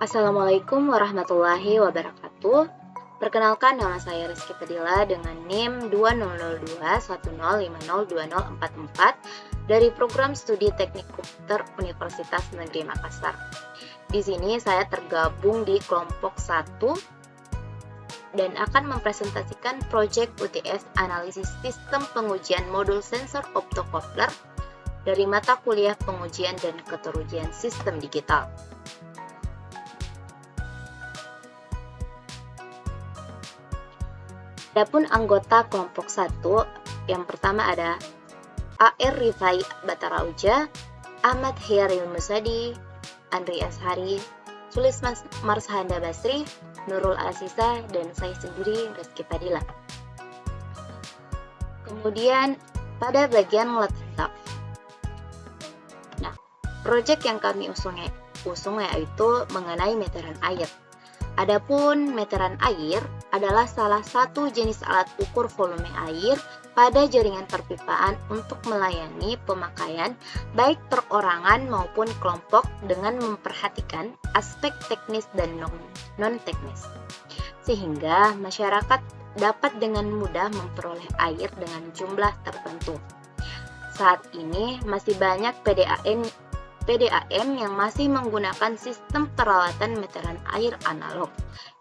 Assalamualaikum warahmatullahi wabarakatuh. Perkenalkan, nama saya Rizky Fadila dengan NIM 200210502044 dari Program Studi Teknik Komputer Universitas Negeri Makassar. Di sini saya tergabung di kelompok 1 dan akan mempresentasikan proyek UTS Analisis Sistem Pengujian Modul Sensor Optocoupler dari mata kuliah Pengujian dan Keterujian Sistem Digital. Adapun anggota kelompok 1, yang pertama ada A.R. Rifai Batarauja, Ahmad Hyairil Musadi, Andri Ashari, Sulis Marshanda Basri, Nurul Asisa, dan saya sendiri Rizky Fadila. Kemudian pada bagian letak. Nah, proyek yang kami usung yaitu mengenai meteran air. Adapun meteran air adalah salah satu jenis alat ukur volume air pada jaringan perpipaan untuk melayani pemakaian baik perorangan maupun kelompok dengan memperhatikan aspek teknis dan non-teknis, sehingga masyarakat dapat dengan mudah memperoleh air dengan jumlah tertentu. Saat ini masih banyak PDAM yang masih menggunakan sistem peralatan meteran air analog,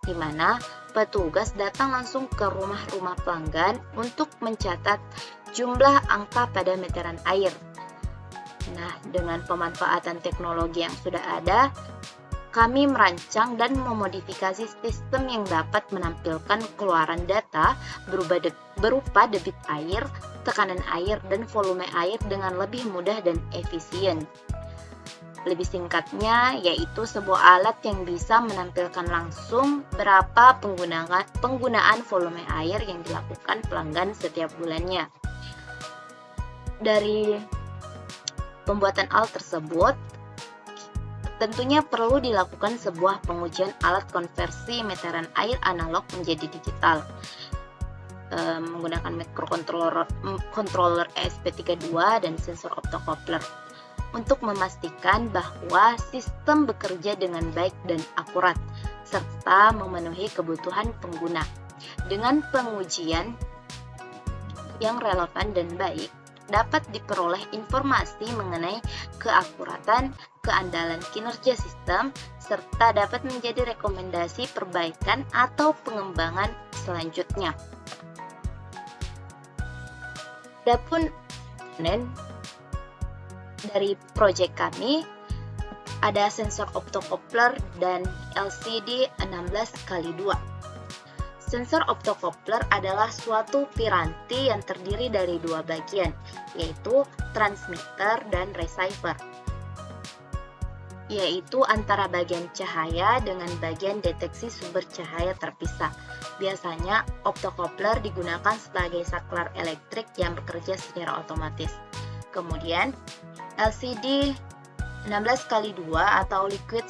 di mana petugas datang langsung ke rumah-rumah pelanggan untuk mencatat jumlah angka pada meteran air. Nah, dengan pemanfaatan teknologi yang sudah ada, kami merancang dan memodifikasi sistem yang dapat menampilkan keluaran data berupa debit air, tekanan air, dan volume air dengan lebih mudah dan efisien. Lebih singkatnya, yaitu sebuah alat yang bisa menampilkan langsung berapa penggunaan volume air yang dilakukan pelanggan setiap bulannya. Dari pembuatan alat tersebut, tentunya perlu dilakukan sebuah pengujian alat konversi meteran air analog menjadi digital menggunakan microcontroller ESP32 dan sensor optocoupler, untuk memastikan bahwa sistem bekerja dengan baik dan akurat, serta memenuhi kebutuhan pengguna. Dengan pengujian yang relevan dan baik, dapat diperoleh informasi mengenai keakuratan, keandalan kinerja sistem, serta dapat menjadi rekomendasi perbaikan atau pengembangan selanjutnya. Adapun dari proyek kami ada sensor optocoupler dan LCD 16x2. Sensor optocoupler adalah suatu piranti yang terdiri dari dua bagian, yaitu transmitter dan receiver, yaitu antara bagian cahaya dengan bagian deteksi sumber cahaya terpisah. Biasanya optocoupler digunakan sebagai saklar elektrik yang bekerja secara otomatis. Kemudian LCD 16x2 atau Liquid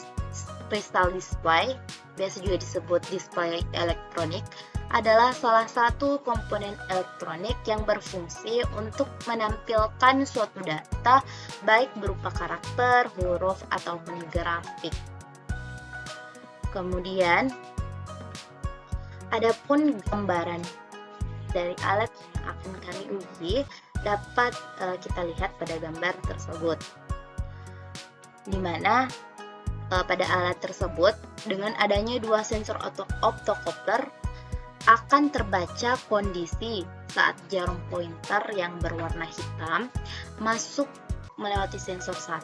Crystal Display, biasa juga disebut display elektronik, adalah salah satu komponen elektronik yang berfungsi untuk menampilkan suatu data baik berupa karakter, huruf, ataupun grafik. Kemudian, adapun gambaran dari alat yang akan kami uji dapat kita lihat pada gambar tersebut, di mana pada alat tersebut dengan adanya dua sensor optocoupler akan terbaca kondisi saat jarum pointer yang berwarna hitam masuk melewati sensor 1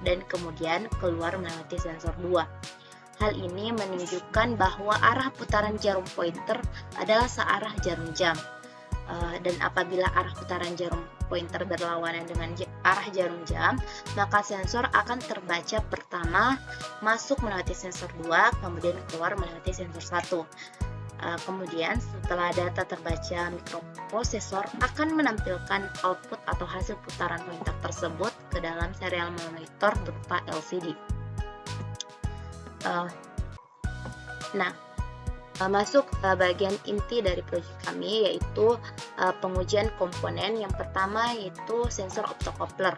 dan kemudian keluar melewati sensor 2. Hal ini menunjukkan bahwa arah putaran jarum pointer adalah searah jarum jam. Dan apabila arah putaran jarum pointer berlawanan dengan arah jarum jam, maka sensor akan terbaca pertama masuk melewati sensor 2, kemudian keluar melewati sensor 1. Kemudian setelah data terbaca, mikroprosesor akan menampilkan output atau hasil putaran pointer tersebut ke dalam serial monitor berupa LCD. Masuk ke bagian inti dari proyek kami, yaitu pengujian komponen. Yang pertama yaitu sensor optocoupler.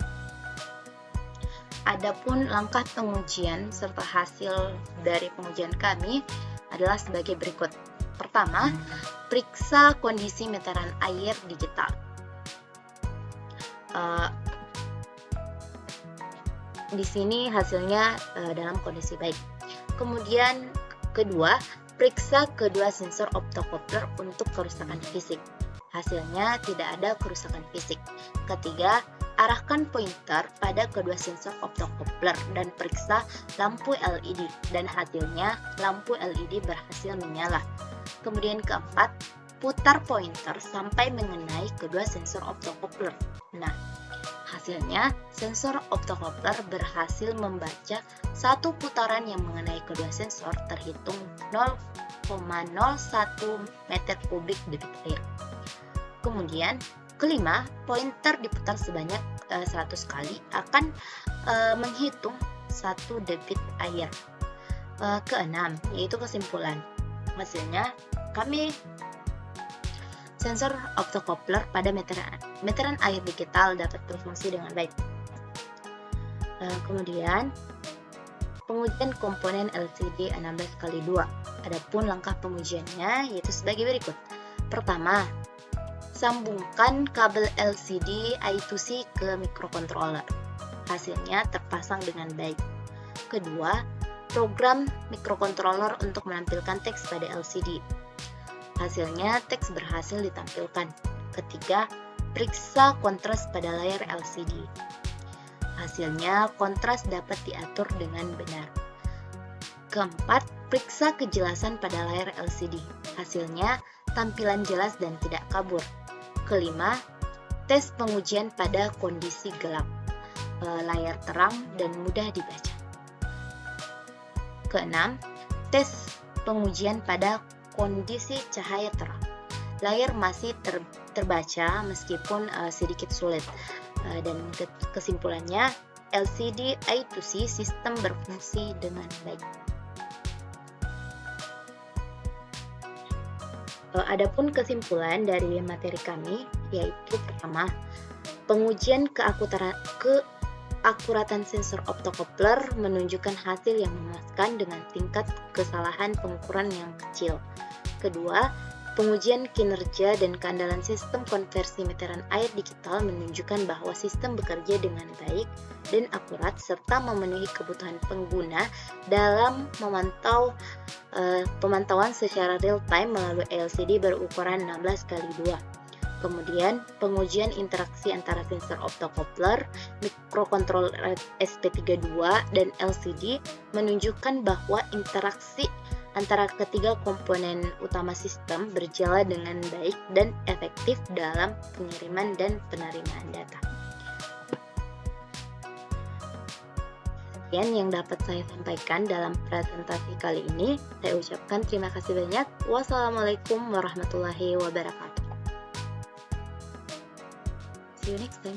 Adapun langkah pengujian serta hasil dari pengujian kami adalah sebagai berikut. Pertama, periksa kondisi meteran air digital. Di sini hasilnya dalam kondisi baik. Kemudian kedua, periksa kedua sensor optocoupler untuk kerusakan fisik. Hasilnya tidak ada kerusakan fisik. Ketiga, arahkan pointer pada kedua sensor optocoupler dan periksa lampu LED, dan hasilnya lampu LED berhasil menyala. Kemudian keempat, putar pointer sampai mengenai kedua sensor optocoupler. Nah, hasilnya sensor optocoupler berhasil membaca satu putaran yang mengenai kedua sensor terhitung 0,01 meter kubik debit air. Kemudian kelima, pointer diputar sebanyak 100 kali akan menghitung 1 debit air. Keenam, yaitu kesimpulan. Hasilnya kami sensor optocoupler pada meteran air digital dapat berfungsi dengan baik. Kemudian pengujian komponen LCD 16x2. Adapun langkah pengujiannya yaitu sebagai berikut. Pertama, sambungkan kabel LCD I2C ke microcontroller. Hasilnya terpasang dengan baik. Kedua, program microcontroller untuk menampilkan teks pada LCD. Hasilnya teks berhasil ditampilkan. Ketiga, periksa kontras pada layar LCD. Hasilnya kontras dapat diatur dengan benar. Keempat, periksa kejelasan pada layar LCD. Hasilnya tampilan jelas dan tidak kabur. Kelima, tes pengujian pada kondisi gelap, layar terang dan mudah dibaca. Keenam, tes pengujian pada kondisi cahaya terang, layar masih terbaca meskipun sedikit sulit. Dan kesimpulannya, LCD I2C sistem berfungsi dengan baik. Adapun kesimpulan dari materi kami yaitu pertama, pengujian keakuratan sensor optocoupler menunjukkan hasil yang memuaskan dengan tingkat kesalahan pengukuran yang kecil. Kedua, pengujian kinerja dan keandalan sistem konversi meteran air digital menunjukkan bahwa sistem bekerja dengan baik dan akurat serta memenuhi kebutuhan pengguna dalam pemantauan secara real time melalui LCD berukuran 16x2. Kemudian, pengujian interaksi antara sensor optocoupler, microcontroller SP32, dan LCD menunjukkan bahwa interaksi antara ketiga komponen utama sistem berjalan dengan baik dan efektif dalam pengiriman dan penerimaan data. Sekian yang dapat saya sampaikan dalam presentasi kali ini. Saya ucapkan terima kasih banyak. Wassalamualaikum warahmatullahi wabarakatuh. See you next time.